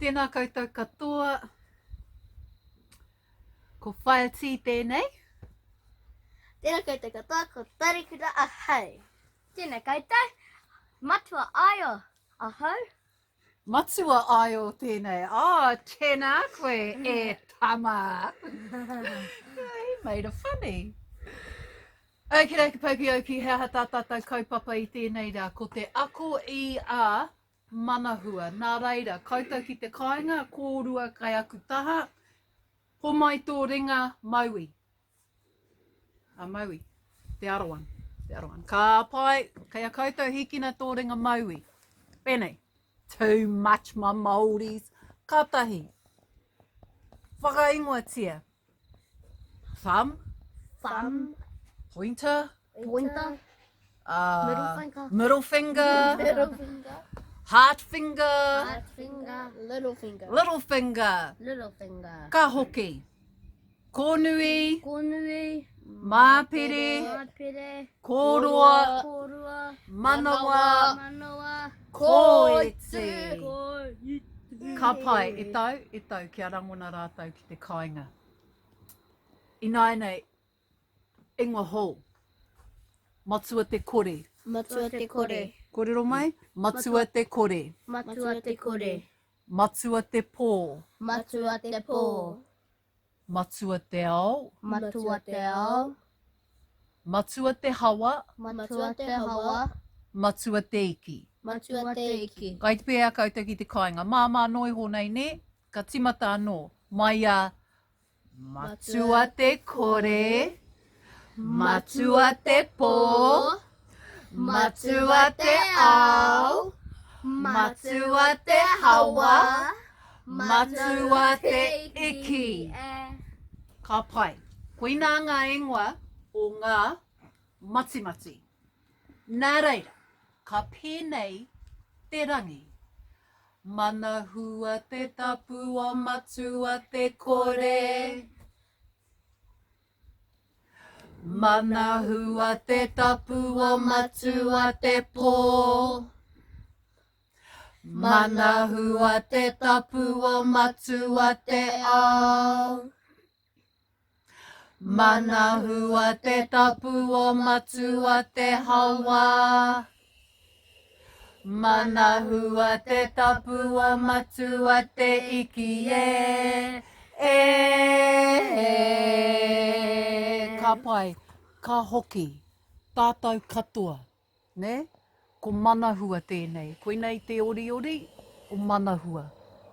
Tēnā koutou katoa. Ko whaeti tēnei. Tēnā koutou katoa, ko tarikura ahau. Tēnā koutou, matua āio ahau. Matua Āio tēnei. Tēnā koe e tama. He made it funny. Oki reiki poki oki, hea hata tātou kaupapa I tēnei rā. Ko te ako I a Manahua. Nā reira, koutou ki te kāinga, kōrua kai aku taha. Ho mai tō ringa Maui. Maui. Te arowan. Te arowan. Ka pai, kei a koutou hikina tō ringa Maui. Pēnei. Too much my Māoris. Katahi. Whakaingoatia. Thumb. Thumb. Pointer. Pointer. Middle finger. Middle finger. Middle finger. Heart finger. Heart finger. Little finger. Little finger. Little finger. Ka hoki. Kōnui. Kōnui. Māpere. Māpere. Kōroa. Kōroa. Manawa. Manawa. Koiti. Koiti. Ka pai, e tau, kia rangona rātou ki te kāinga. I nei, ingoa hou. Matua te kore. Matua te kore. Korero mai? Matua te kore. Matua te kore. Matua te pō. Matua te pō. Matua te ao. Matua te ao. Matua te hawa. Matua te hawa. Matua te iki. Matua te iki. Kai te pēa koutou ki te kāinga. Māmā noi honei ne, ka timata anō. Mai a matua te kore. Matua te pō. Matua te ao. Matua te hawa. Matua te iki. Ka pai. Koina ngā ingoa o ngā matimati. Nā reira, ka pēnei te rangi. Manahua te tapu o matua te kore. Manahua te tapu o matua te pō. Manahua te tapu o matua te ao. Manahua te tapu o matua te hawa. Manahua te tapu o matua te iki Ka pai, ka hoki, tātou katoa, ne? Ko manahua tēnei. Koinei te oriori o manahua.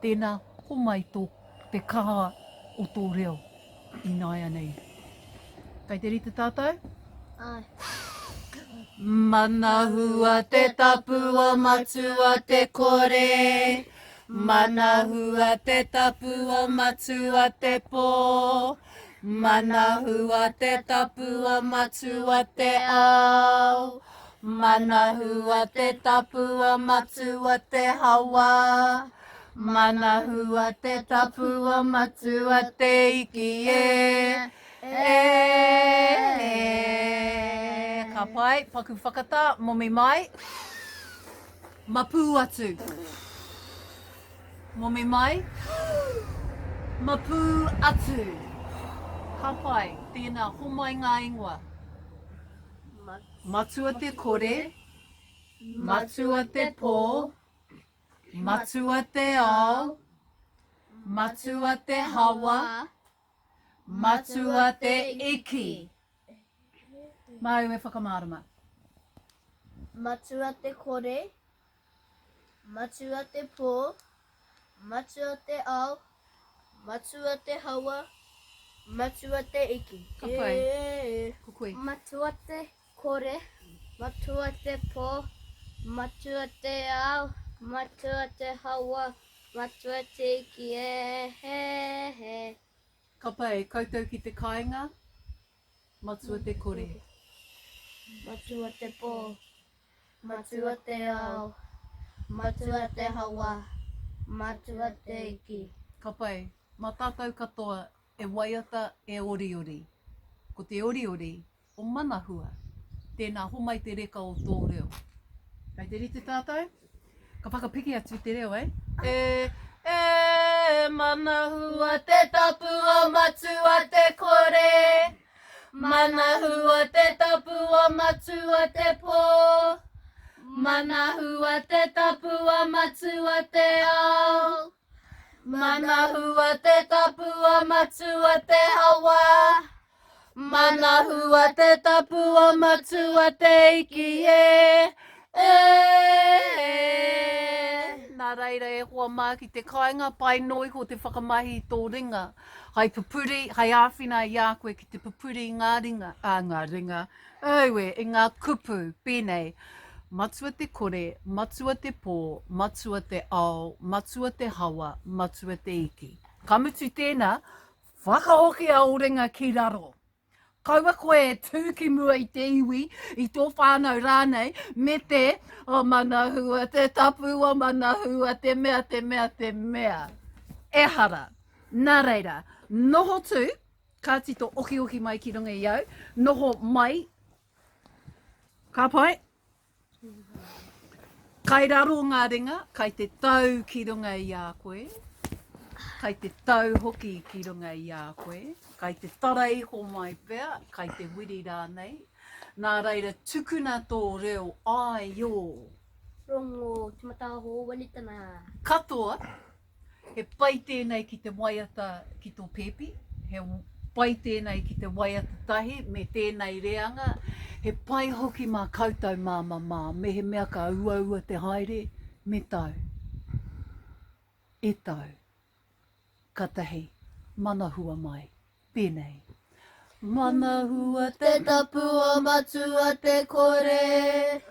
Tēnā homai tō te kaha o tō reo I nai anei. Kai te rite tātou? Ai. Manahua te tapu o matua te kore. Manahua te tapu o matua te pō. Manahua te tapu o matua te ao. Manahua te tapu o matua te hawa. Manahua te tapu o matua te iki Ka pai, paku whakata, momi mai. Mapū atu. Momi mai. Mapū atu. Ka pai, tēnā homai ngā ingoa. Matua te kore. Matua te pō. Matua te ao. Matua te hawa. Matua te iki. Mai me whakamārama. Matua te kore. Matua te pō. Matua te ao. Matua te hawa. Matua te iki. Ka pai. Ko koe. Matua te kore. Matua te pō. Matua te ao. Matua te hawa. Matua te iki Ka pai, koutou ki te kāinga. Matua te kore. Matua te pō. Matua te ao. Matua te hawa. Matua te iki. Ka pai, mā tātou katoa e waiata e oriori. Ko te oriori o Manahua, tēnā homai te reka o tō reo. Kai te rite tātou? Ka whakapiki atu te reo, Manahua te tapua matua te kore. Manahua te tapua matua te po. Manahua te tapua matua te ao. Manahua te tapua matua te hawa. Manahua te tapua matua te iki Nā reira e hoa mā ki te kāinga pai noi ko te whakamahi i tō ringa. Hai pupuri, hai āwhina i a koe ki te pupuri i ngā ringa. Ngā ringa. Auwe, i ngā kupu, pēnei. Matua te kore, matua te pō, matua te ao, matua te hawa, matua te iki. Kamutu tēnā, whakaoki a o ringa ki raro. Kaua koe tūki mua i te iwi, i tō whānau rānei, me te, manahua te tapua, manahua te mea, te mea, te mea. Ehara, nā reira, noho tū, ka tito oki mai ki runga i au, noho mai, ka pai, kai raro ngā ringa, kai te tau ki runga i a koe, kai te tau hoki ki runga i a koe, kai te tarai ho mai pēr, kai te wiri rānei. Nā reira, tukuna tō reo Āio. Rongo, te mataho, walitana. Katoa, he pai tēnei ki te waiata ki tō pepi, he pai tēnei ki te waiata tahi, me tēnei reanga, he pai hoki mā koutou māmā, me he mea ka ua te haere, me tau. E tau. Katahi, manahua mai, pēnei. Manahua te tapua matua te kore.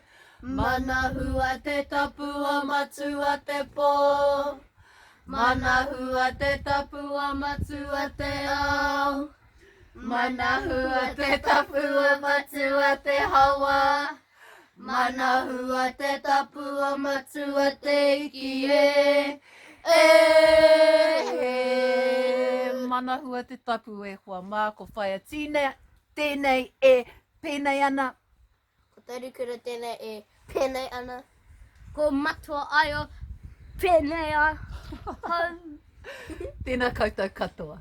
Manahua te tapua matua te pō. Manahua te tapua matua te ao. Manahua te tapua matua te hawa. Manahua te tapua matua te iki Manahua te tapu e hoa mā ko whaia tīnei, tēnei e pēnei ana. Ko tarikura tēnei e pēnei ana. Ko matua Āio, pēnei a. Tēnā koutou katoa.